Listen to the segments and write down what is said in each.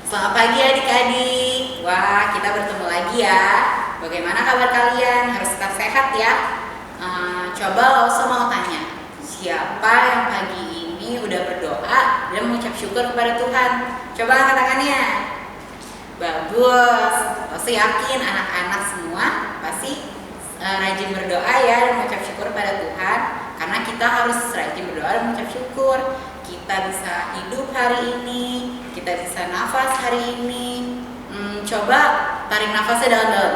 Selamat pagi adik-adik. Wah, kita bertemu lagi ya. Bagaimana kabar kalian? Harus tetap sehat ya. Coba langsung mau tanya, siapa yang pagi ini udah berdoa dan mengucap syukur kepada Tuhan? Coba angkat tangannya. Bagus. Langsung yakin anak-anak semua pasti rajin berdoa ya dan mengucap syukur pada Tuhan. Karena kita harus rajin berdoa dan mengucap syukur. Kita bisa hidup hari ini, kita bisa nafas hari ini. Coba tarik nafasnya dalam-dalam,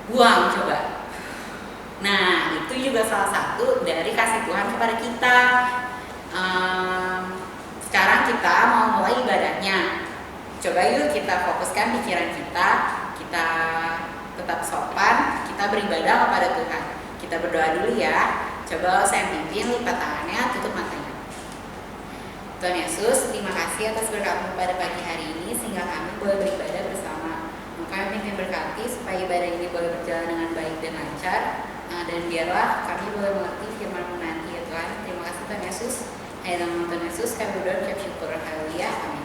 buang coba. Nah, itu juga salah satu dari kasih Tuhan kepada kita. Sekarang kita mau mulai ibadahnya. Coba yuk kita fokuskan pikiran kita tetap sopan, kita beribadah kepada Tuhan. Kita berdoa dulu ya. Coba saya pimpin, lipat tangannya, tutup matanya. Tuhan Yesus, terima kasih atas berkat-Mu pada pagi hari ini sehingga kami boleh beribadah bersama. Maka kami berkati supaya ibadah ini boleh berjalan dengan baik dan lancar, dan biarlah kami boleh mengerti firman-Mu nanti ya Tuhan. Terima kasih Tuhan Yesus. Hanya dalam Tuhan Yesus kami berdoa dan syukur. Haleluya. Amin.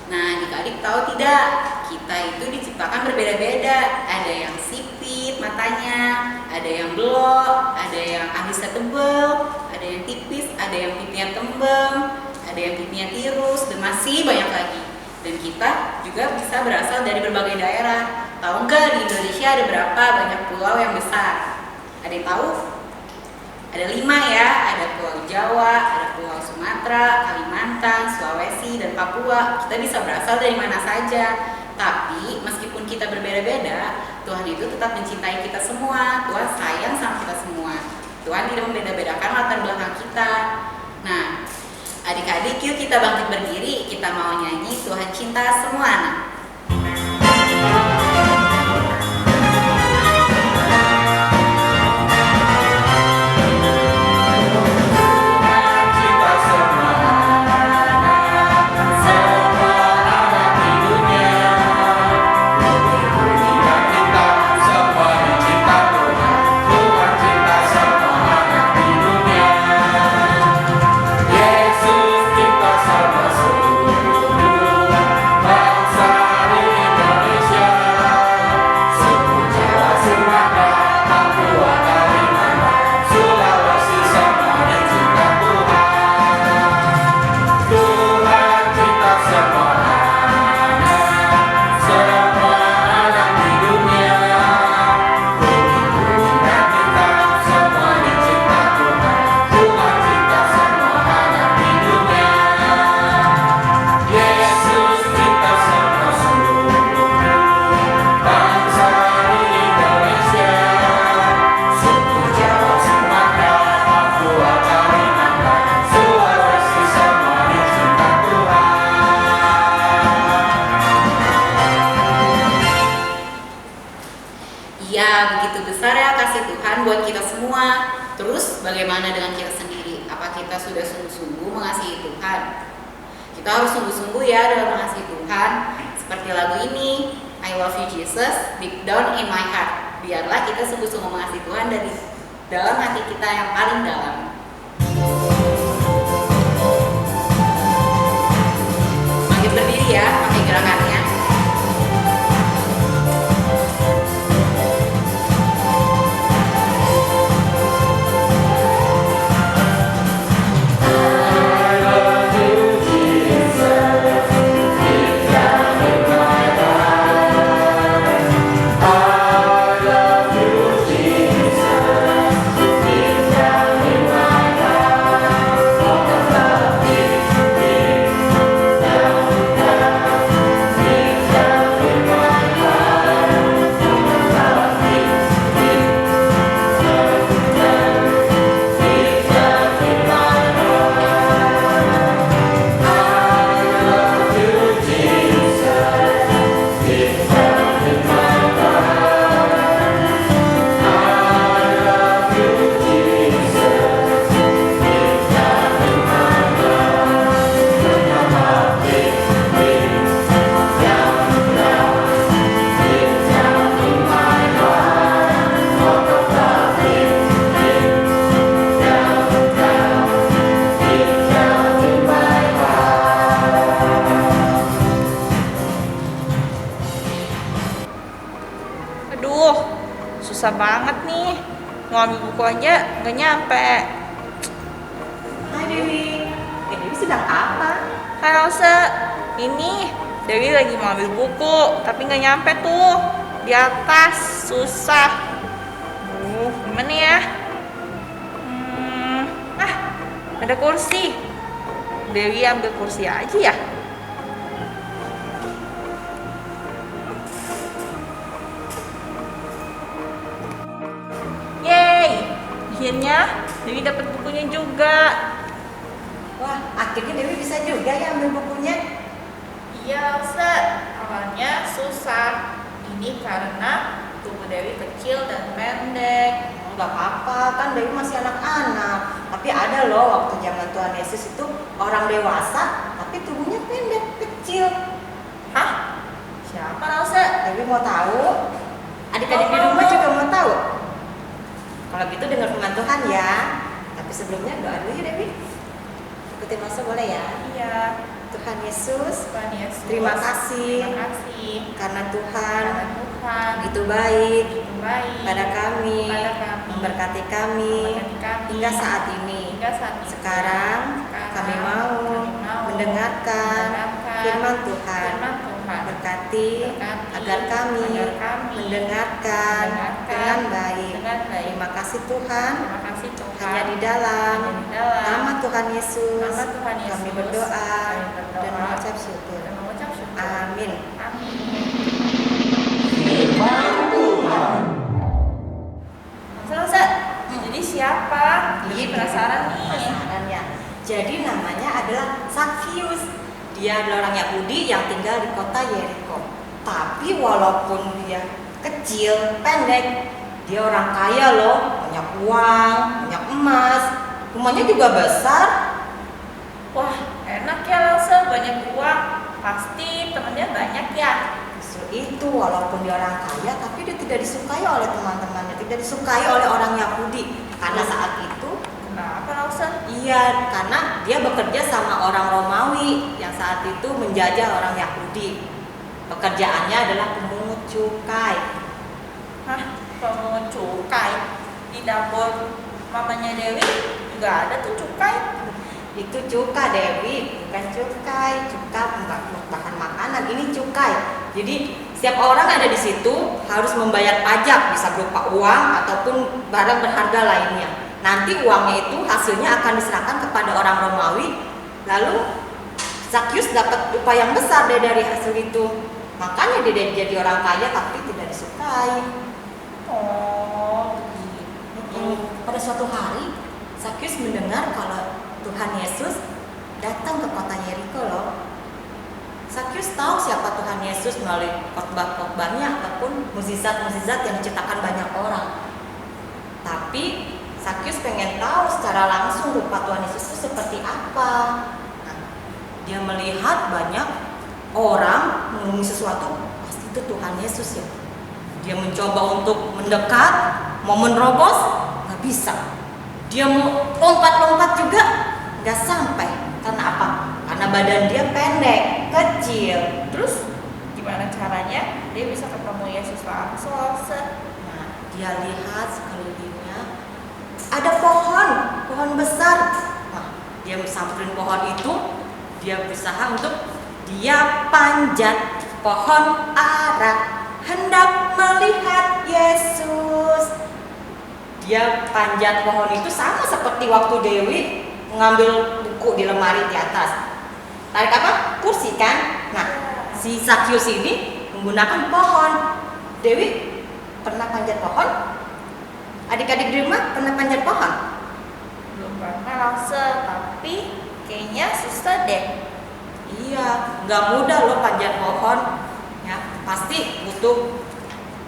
Nah, adik-adik tahu tidak? Kita itu diciptakan berbeda-beda. Ada yang sipit matanya, ada yang belok, ada yang alisnya tebal, ada yang tipis, ada yang pipinya tembem, ada yang pipinya tirus, dan masih banyak lagi. Dan kita juga bisa berasal dari berbagai daerah. Tahu nggak di Indonesia ada berapa banyak pulau yang besar? Ada yang tahu? Ada 5 ya, ada Pulau Jawa, ada Pulau Sumatera, Kalimantan, Sulawesi, dan Papua. Kita bisa berasal dari mana saja. Tapi meskipun kita berbeda-beda, Tuhan itu tetap mencintai kita semua. Tuhan sayang sama kita semua. Tuhan tidak membeda-bedakan latar belakang kita. Nah, adik-adik yuk kita bangkit berdiri. Kita mau nyanyi Tuhan cinta semua anak. Ya, begitu besar ya kasih Tuhan buat kita semua. Terus bagaimana dengan kita sendiri? Apa kita sudah sungguh-sungguh mengasihi Tuhan? Kita harus sungguh-sungguh ya dalam mengasihi Tuhan. Seperti lagu ini, I love you Jesus, deep down in my heart. Biarlah kita sungguh-sungguh mengasihi Tuhan dari dalam hati kita yang paling dalam. Bangkit berdiri ya, pakai gerakannya. susah banget nih. Mau ambil buku aja nggak nyampe. Hai Dewi. Dewi sedang apa? Hai Elsa, ini Dewi lagi mau ambil buku, tapi nggak nyampe tuh. Di atas, susah. Gimana ya? Ada kursi. Dewi ambil kursi aja ya. Yeay, akhirnya Dewi dapat bukunya juga. Wah, akhirnya Dewi bisa juga ya ambil bukunya. Iya, Ustaz. Awalnya susah. Ini karena tubuh Dewi kecil dan pendek. Enggak apa-apa, kan Dewi masih anak-anak. Tapi ada loh waktu zaman Tuhan Yesus itu orang dewasa, tapi tubuhnya pendek, kecil. Hah? Siapa, Ustaz? Dewi mau tahu? Adik-adik di rumah juga mau tahu? Kalau gitu dengar firman Tuhan ya. Tapi sebelumnya doa dulu ya Dewi. Ikutin Masa boleh ya? Iya. Tuhan Yesus, Terima kasih karena Tuhan begitu baik pada kami, memberkati kami hingga saat ini. Sekarang kami mau mendengarkan firman Tuhan. Berkati agar kami mendengarkan dengan baik. Terima kasih Tuhan. Hanya di dalam nama Tuhan Yesus kami berdoa dan mengucap syukur. Amin. Ustaz, jadi siapa? Jadi penasaran nih. Penasaran ya. Jadi namanya adalah Zakhius. Dia adalah orang Yahudi yang tinggal di kota Yeriko. Tapi walaupun dia kecil, pendek, dia orang kaya loh, banyak uang, banyak emas, rumahnya juga besar. Wah, enak ya Elsa, banyak uang. Pasti temennya banyak ya. Justru itu, walaupun dia orang kaya, tapi dia tidak disukai oleh teman-temannya, tidak disukai oleh orang Yahudi. Karena saat itu, Kenapa Elsa? iya, karena dia bekerja sama orang Romawi yang saat itu menjajah orang Yahudi. Pekerjaannya adalah pemungut cukai. Hah? Pemungut cukai? Di dapur mamanya Dewi juga ada tuh cukai. Itu cuka Dewi, bukan cukai. Cuka bahan makanan, ini cukai. Jadi setiap orang ada di situ harus membayar pajak, bisa berupa uang ataupun barang berharga lainnya. Nanti uangnya itu hasilnya akan diserahkan kepada orang Romawi. Lalu Zakhius dapat upah yang besar dari hasil itu. Makanya dia jadi orang kaya tapi tidak disukai. Oh, begitu. Pada suatu hari Zakhius mendengar kalau Tuhan Yesus datang ke kota Yeriko loh. Zakhius tahu siapa Tuhan Yesus melalui khotbah-khotbahnya ataupun mukjizat-mukjizat yang diciptakan banyak orang. Tapi Zakhius pengen tahu secara langsung rupa Tuhan Yesus itu seperti apa. Nah, dia melihat banyak orang ngomong sesuatu, pasti itu Tuhan Yesus ya. Dia mencoba untuk mendekat, mau menerobos, nggak bisa. Dia mau lompat-lompat juga, nggak sampai. Karena apa? Karena badan dia pendek, kecil. Terus gimana caranya dia bisa ketemu Yesus langsung? Nah, dia lihat sekelilingnya ada pohon besar. Nah, dia samperin pohon itu, dia berusaha untuk dia panjat pohon ara hendak melihat Yesus. Dia panjat pohon itu sama seperti waktu Dewi mengambil buku di lemari di atas. Tarik apa? Kursi kan? Nah, si Zakhius ini menggunakan pohon. Dewi pernah panjat pohon? Adik-adik di rumah pernah panjat pohon? Belum pernah Elsa, tapi kayaknya susah deh. Iya, nggak mudah loh panjat pohon. Ya, pasti butuh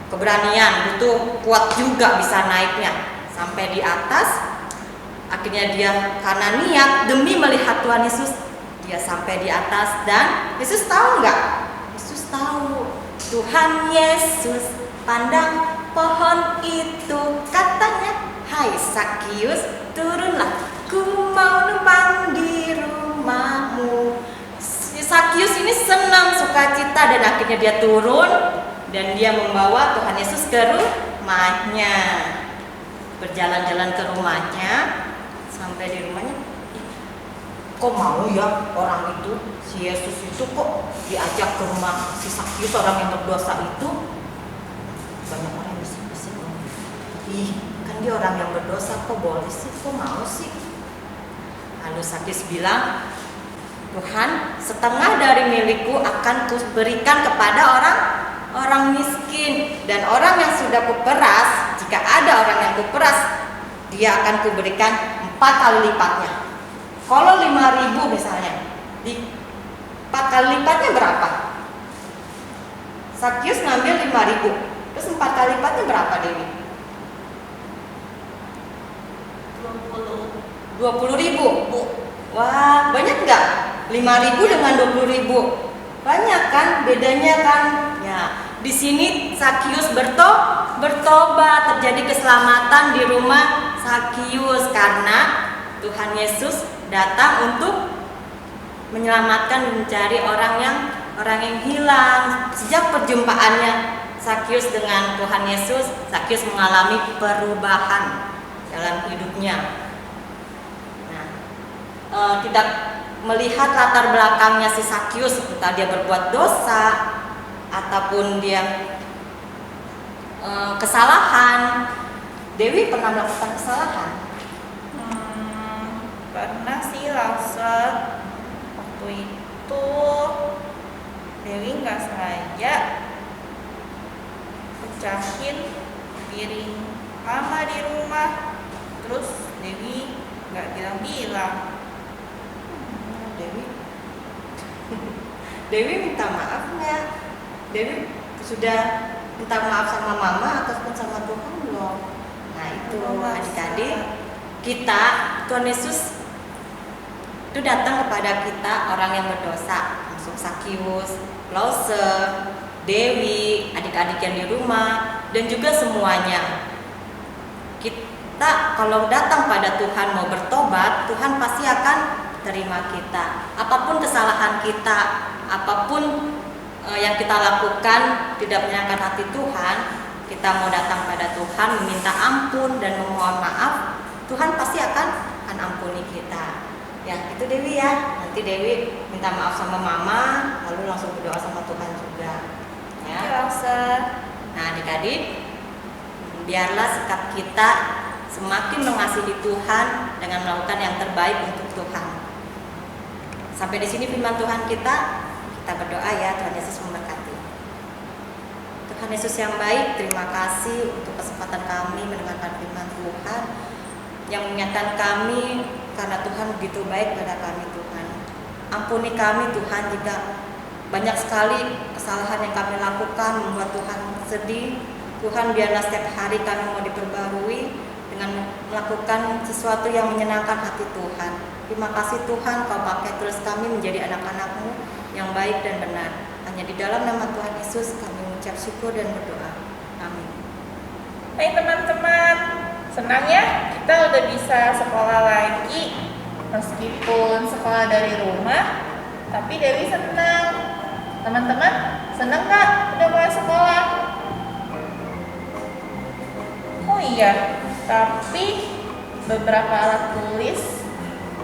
keberanian, butuh kuat juga bisa naiknya sampai di atas. Akhirnya dia karena niat demi melihat Tuhan Yesus, dia sampai di atas. Dan Yesus tahu nggak? Yesus tahu. Tuhan Yesus pandang pohon itu, katanya, "Hai Zakhius, turunlah, ku mau numpang di rumahmu." Zakhius ini senang, sukacita, dan akhirnya dia turun dan dia membawa Tuhan Yesus ke rumahnya. Berjalan-jalan ke rumahnya, sampai di rumahnya, kok mau ya orang itu, si Yesus itu kok diajak ke rumah si Sakyus, orang yang berdosa itu. Banyak orang yang bisik-bisik, ih kan dia orang yang berdosa, kok boleh sih, kok mau sih. Lalu Sakyus bilang, Tuhan, setengah dari milikku akan kuberikan kepada orang miskin, dan orang yang sudah kuperas, jika ada orang yang kuperas, dia akan kuberikan 4 kali lipatnya. Kalau 5.000 misalnya, 4 kali lipatnya berapa? Sakyus ngambil 5.000, terus 4 kali lipatnya berapa, Dewi? 20.000. Wah, banyak nggak? 5.000 dengan 20.000, banyak kan? Bedanya kan? Ya, di sini Sakyus bertobat, terjadi keselamatan di rumah Sakyus karena Tuhan Yesus datang untuk menyelamatkan, mencari orang yang hilang. Sejak perjumpaannya Sakyus dengan Tuhan Yesus, Sakyus mengalami perubahan dalam hidupnya. Tidak melihat latar belakangnya si Sakyus, entah dia berbuat dosa ataupun dia kesalahan. Dewi pernah melakukan kesalahan? Pernah sih, Lause. Waktu itu Dewi nggak sengaja pecahin piring mama di rumah, terus Dewi nggak bilang-bilang. Dewi minta maaf nggak? Dewi sudah minta maaf sama mama ataupun sama Tuhan belum? Nah itu adik-adik, kita, Tuhan Yesus itu datang kepada kita orang yang berdosa, masuk Sakyus, Lause, Dewi, adik-adik yang di rumah, dan juga semuanya. Kita kalau datang pada Tuhan mau bertobat, Tuhan pasti akan terima kita. Apapun kesalahan kita, apapun yang kita lakukan tidak menyenangkan hati Tuhan, kita mau datang pada Tuhan meminta ampun dan memohon maaf, Tuhan pasti akan ampuni kita. Ya, itu Dewi ya. Nanti Dewi minta maaf sama mama, lalu langsung berdoa sama Tuhan juga. Ya. Nah, adik-adik, biarlah sikap kita semakin mengasihi Tuhan dengan melakukan yang terbaik untuk Tuhan. Sampai di sini firman Tuhan kita berdoa ya. Tuhan Yesus memberkati. Tuhan Yesus yang baik, terima kasih untuk kesempatan kami mendengarkan firman Tuhan yang mengingatkan kami, karena Tuhan begitu baik pada kami. Tuhan, ampuni kami Tuhan jika banyak sekali kesalahan yang kami lakukan membuat Tuhan sedih. Tuhan, biarlah setiap hari kami mau diperbarui dengan melakukan sesuatu yang menyenangkan hati Tuhan. Terima kasih Tuhan, Kau pakai terus kami menjadi anak-anak-Mu yang baik dan benar. Hanya di dalam nama Tuhan Yesus kami mengucap syukur dan berdoa. Amin. Hai teman-teman, senang ya kita udah bisa sekolah lagi. Meskipun sekolah dari rumah, tapi Dewi senang. Teman-teman, senang nggak udah mulai sekolah? Oh iya, tapi beberapa alat tulis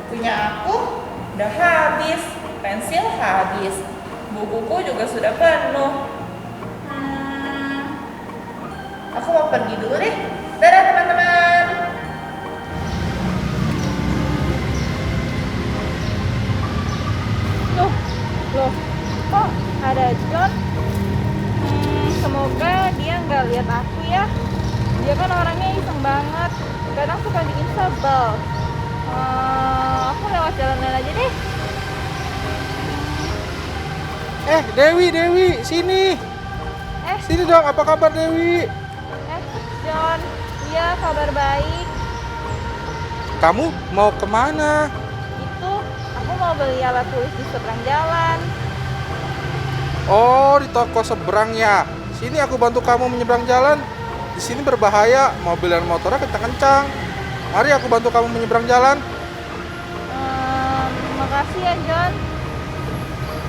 punya aku udah habis, pensil habis, bukuku juga sudah penuh. Aku mau pergi dulu deh. Dadah teman-teman. Loh, kok ada John? Semoga dia nggak lihat aku ya. Dia kan orangnya iseng banget, kadang suka bikin sebel. Aku lewat jalan-jalan aja deh. Dewi, sini. Sini dong, apa kabar Dewi? John, iya kabar baik. Kamu mau kemana? Itu, aku mau beli alat tulis di seberang jalan. Oh, di toko seberang ya. Sini aku bantu kamu menyeberang jalan. Di sini berbahaya, mobil dan motornya kencang-kencang. Mari aku bantu kamu menyeberang jalan. Makasih ya John.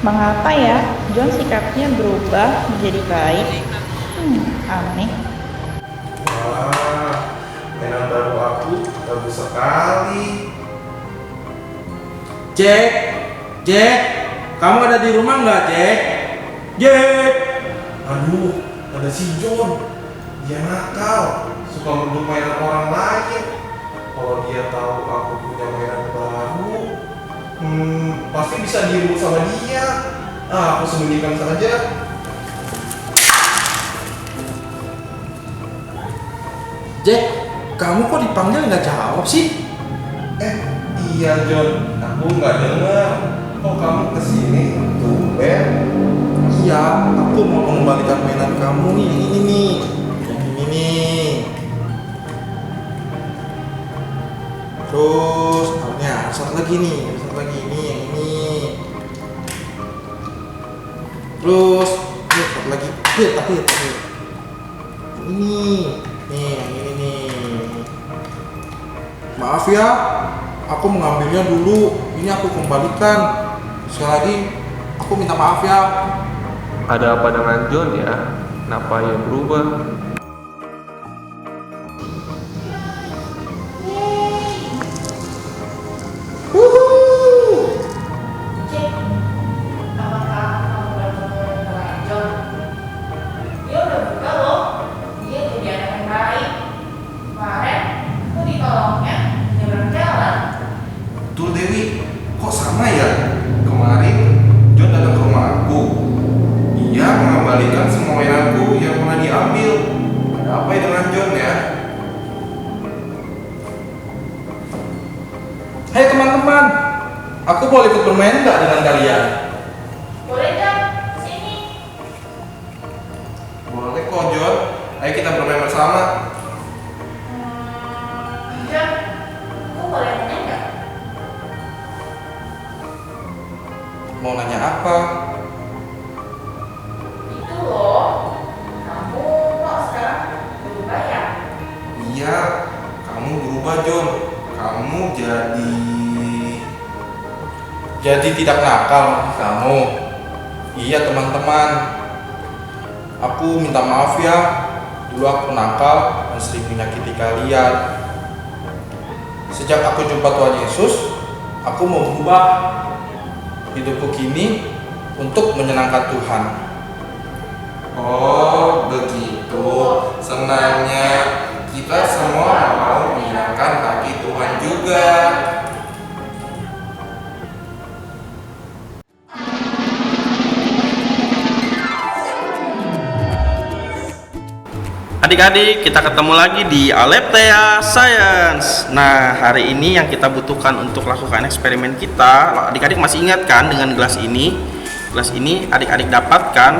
Mengapa ya John sikapnya berubah menjadi baik? Aneh. sekali. Jack, kamu ada di rumah nggak, Jack? Jack! Aduh, ada si John. Dia nakal, suka merebut mainan orang lain. Kalau dia tahu aku punya mainan baru, pasti bisa direbut sama dia. Aku sembunyikan saja. Jack, kamu kok dipanggil nggak jawab sih? Iya John, aku nggak dengar. Kok kamu kesini? Tumben. Iya, aku mau mengembalikan mainan kamu nih, yang ini nih. Yang ini nih. Terus, satu lagi nih, ini yang ini. Terus, satu lagi, tapi ini, nih yang ini nih. Maaf ya, aku mengambilnya dulu. Ini aku kembalikan. Sekali lagi, aku minta maaf ya. Ada apa dengan John ya? Kenapa ia berubah? Cek, apakah kamu bertemu dengan John? Dia udah buka loh. Dia jadi anak yang baik. Kemarin aku ditolongnya nyebrang jalan. Betul Dewi, kok sama ya? Kemarin John datang ke rumah aku. Dia mengembalikan semua mainanku yang pernah diambil. Ada apa ya dengan John ya? Hai teman-teman, aku boleh ikut bermain nggak dengan kalian? Boleh John, sini. Boleh kok John, ayo kita bermain bersama. John, aku boleh nanya nggak? Mau nanya apa? Itu loh, kamu kok sekarang berubah ya? Iya, kamu berubah John. Kamu jadi tidak nakal kamu. Iya teman-teman, aku minta maaf ya. Dulu aku nakal dan sering menyakiti kalian. Sejak aku jumpa Tuhan Yesus, aku mau berubah hidupku kini untuk menyenangkan Tuhan. Oh begitu, senangnya kita semua mau menyenangkan hati Tuhan juga. Adik-adik, kita ketemu lagi di Aleptea Science. Nah, hari ini yang kita butuhkan untuk lakukan eksperimen kita, adik-adik masih ingat kan dengan gelas ini? Gelas ini adik-adik dapatkan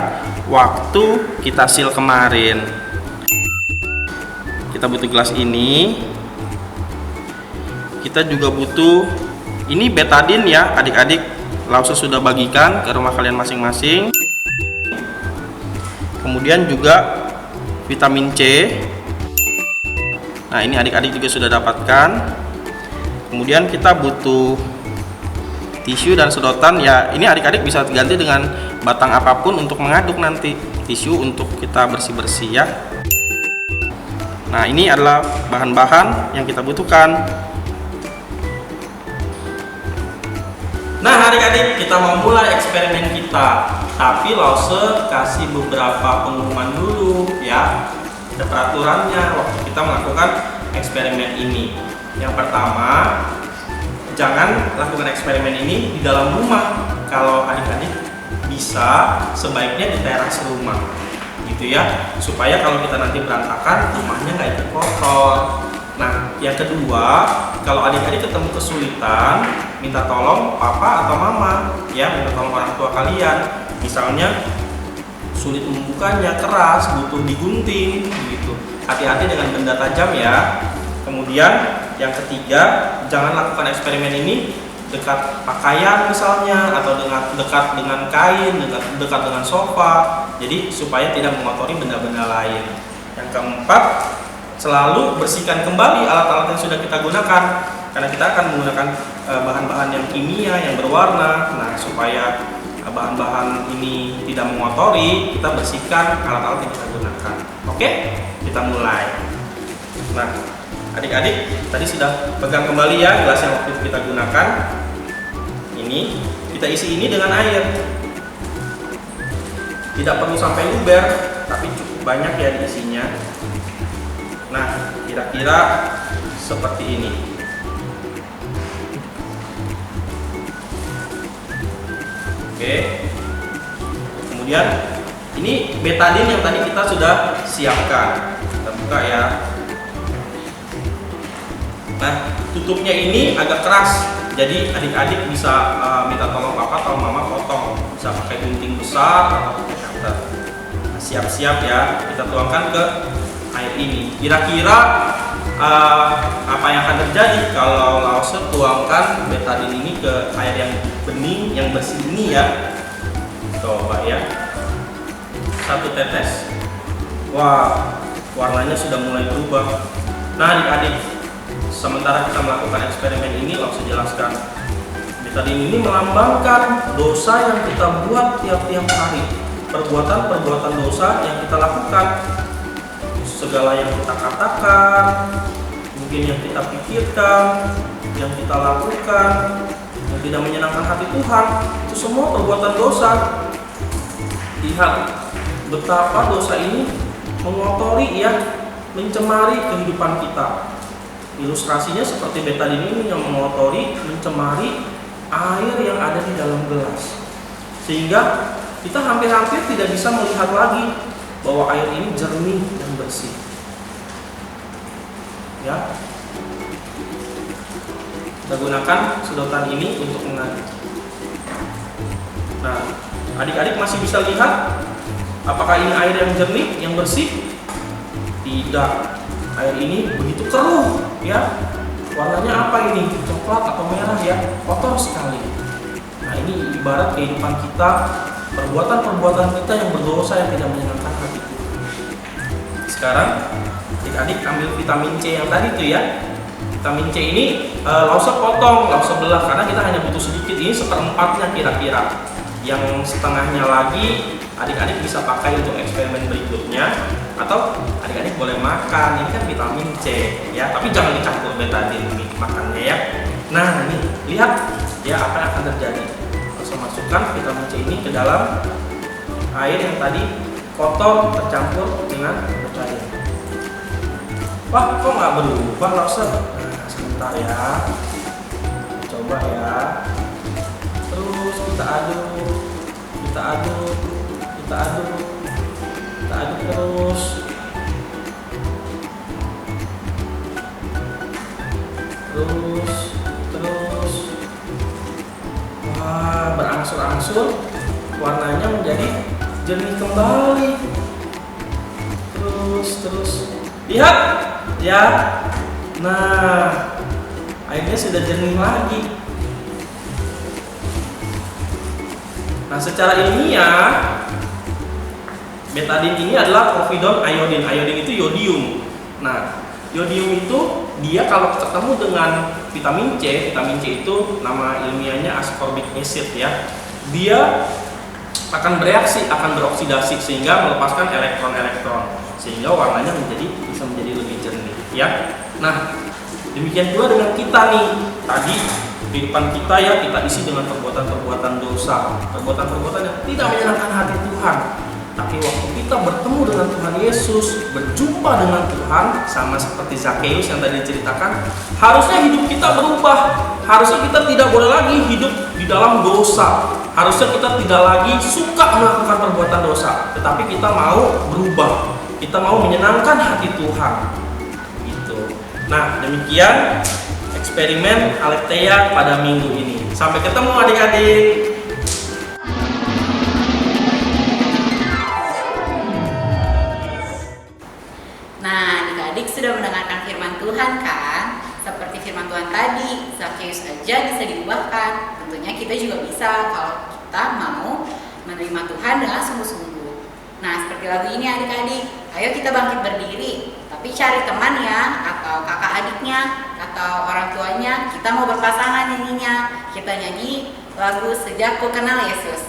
waktu kita seal kemarin. Kita butuh gelas ini. Kita juga butuh ini betadine ya, adik-adik. Lause sudah bagikan ke rumah kalian masing-masing. Kemudian juga vitamin C. Nah, ini adik-adik juga sudah dapatkan. Kemudian kita butuh tisu dan sedotan ya. Ini adik-adik bisa ganti dengan batang apapun untuk mengaduk nanti. Tisu untuk kita bersih-bersih ya. Nah, ini adalah bahan-bahan yang kita butuhkan. Nah, adik-adik, kita mau mulai eksperimen kita. Tapi Lause kasih beberapa pengumuman dulu ya. Ada peraturannya waktu kita melakukan eksperimen ini. Yang pertama, jangan lakukan eksperimen ini di dalam rumah. Kalau adik-adik bisa, sebaiknya di teras rumah gitu ya, supaya kalau kita nanti berantakan, rumahnya nggak ikut kotor. Nah, yang kedua, kalau adik-adik ketemu kesulitan, minta tolong papa atau mama ya, minta tolong orang tua kalian. Misalnya sulit membukanya, keras, butuh digunting gitu. Hati-hati dengan benda tajam ya. Kemudian yang ketiga, jangan lakukan eksperimen ini dekat pakaian misalnya, atau dekat dengan kain, dekat dengan sofa. Jadi supaya tidak mengotori benda-benda lain. Yang keempat, selalu bersihkan kembali alat-alat yang sudah kita gunakan, karena kita akan menggunakan bahan-bahan yang kimia yang berwarna. Nah, supaya bahan-bahan ini tidak mengotori, kita bersihkan alat-alat yang kita gunakan. Oke, kita mulai. Nah, adik-adik tadi sudah pegang kembali ya gelas yang waktu itu kita gunakan. Ini kita isi ini dengan air. Tidak perlu sampai luber, tapi cukup banyak ya diisinya. Nah, kira-kira seperti ini. Oke. Kemudian ini betadin yang tadi kita sudah siapkan. Kita buka ya. Nah, tutupnya ini agak keras, jadi adik-adik bisa minta tolong papa atau mama potong, bisa pakai gunting besar atau pakai cutter. Nah, siap-siap ya, kita tuangkan ke air ini. Kira-kira apa yang akan terjadi kalau Lause tuangkan betadin ini ke air yang bening, yang bersih ini ya? Coba ya, 1 tetes. Wah, warnanya sudah mulai berubah. Nah, adik-adik, sementara kita melakukan eksperimen ini, Lause jelaskan betadin ini melambangkan dosa yang kita buat tiap-tiap hari, perbuatan-perbuatan dosa yang kita lakukan, segala yang kita katakan, mungkin yang kita pikirkan, yang kita lakukan, yang tidak menyenangkan hati Tuhan, itu semua perbuatan dosa. Lihat betapa dosa ini mengotori ya, mencemari kehidupan kita. Ilustrasinya seperti betadin ini yang mengotori, mencemari air yang ada di dalam gelas, sehingga kita hampir-hampir tidak bisa melihat lagi bahwa air ini jernih dan bersih. Ya, kita gunakan sedotan ini untuk mengaduk. Nah, adik-adik masih bisa lihat apakah ini air yang jernih, yang bersih? Tidak. Air ini begitu keruh, ya. Warnanya apa ini? Coklat atau merah ya? Kotor sekali. Nah, ini ibarat kehidupan kita, perbuatan-perbuatan kita yang berdosa yang tidak menyenangkan hati Tuhan. Sekarang adik-adik ambil vitamin C yang tadi tuh ya. Vitamin C ini Lause potong, Lause belah karena kita hanya butuh sedikit. Ini 1/4-nya kira-kira. Yang setengahnya lagi adik-adik bisa pakai untuk eksperimen berikutnya, atau adik-adik boleh makan. Ini kan vitamin C ya, tapi jangan dicampur betadin makannya ya. Nah, ini lihat ya apa yang akan terjadi. Langsung masukkan vitamin C ini ke dalam air yang tadi kotor tercampur dengan cair. Wah, kok nggak berubah Lause? Nah, sebentar ya, coba ya. Terus kita aduk, kita aduk, kita aduk, kita aduk terus. Terus. Wah, berangsur-angsur warnanya menjadi jernih kembali. Terus. Lihat ya. Nah, airnya sudah jernih lagi. Nah, secara ilmiah betadin ini adalah povidon iodin. Iodin itu yodium. Nah, yodium itu dia kalau ketemu dengan vitamin C itu nama ilmiahnya ascorbic acid ya. Dia akan bereaksi, akan beroksidasi sehingga melepaskan elektron-elektron sehingga warnanya bisa menjadi lebih jernih ya. Nah, demikian pula dengan kita nih. Tadi kehidupan kita ya kita isi dengan perbuatan-perbuatan dosa, perbuatan-perbuatan yang tidak menyenangkan hati Tuhan. Tapi waktu kita bertemu dengan Tuhan Yesus, berjumpa dengan Tuhan, sama seperti Zakheus yang tadi diceritakan, harusnya hidup kita berubah. Harusnya kita tidak boleh lagi hidup di dalam dosa. Harusnya kita tidak lagi suka melakukan perbuatan dosa, tetapi kita mau berubah. Kita mau menyenangkan hati Tuhan. Gitu. Nah, demikian eksperimen Aletheia pada minggu ini. Sampai ketemu adik-adik. Nah, adik-adik sudah mendengarkan firman Tuhan kan? Seperti firman Tuhan tadi, Zakheus aja bisa diubahkan. Tentunya kita juga bisa kalau kita mau menerima Tuhan dengan sungguh-sungguh. Nah, seperti lagu ini adik-adik, ayo kita bangkit berdiri. Tapi cari teman ya, atau kakak adiknya, atau orang tuanya. Kita mau berpasangan nyanyinya. Kita nyanyi lagu Sejak Ku Kenal Yesus.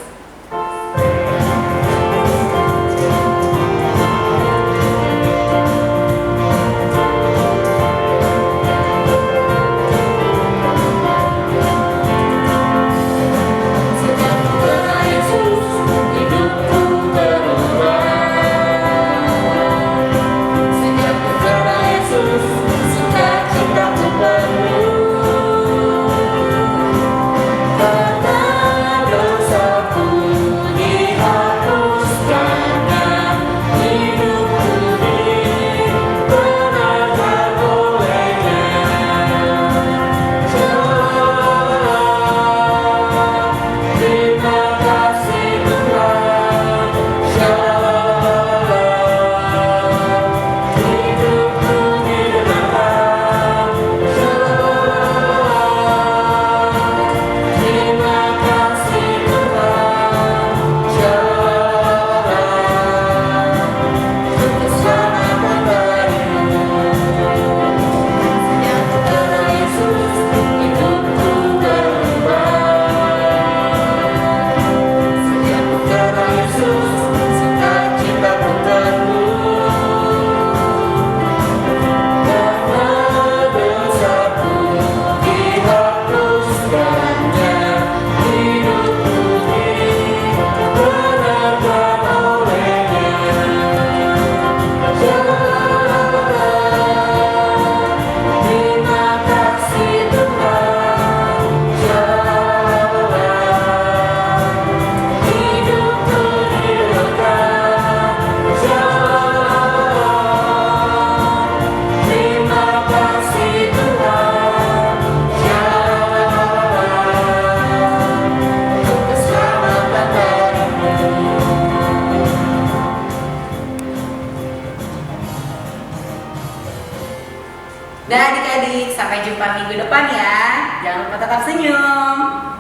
Dah adik-adik, sampai jumpa minggu depan ya. Jangan lupa tetap senyum.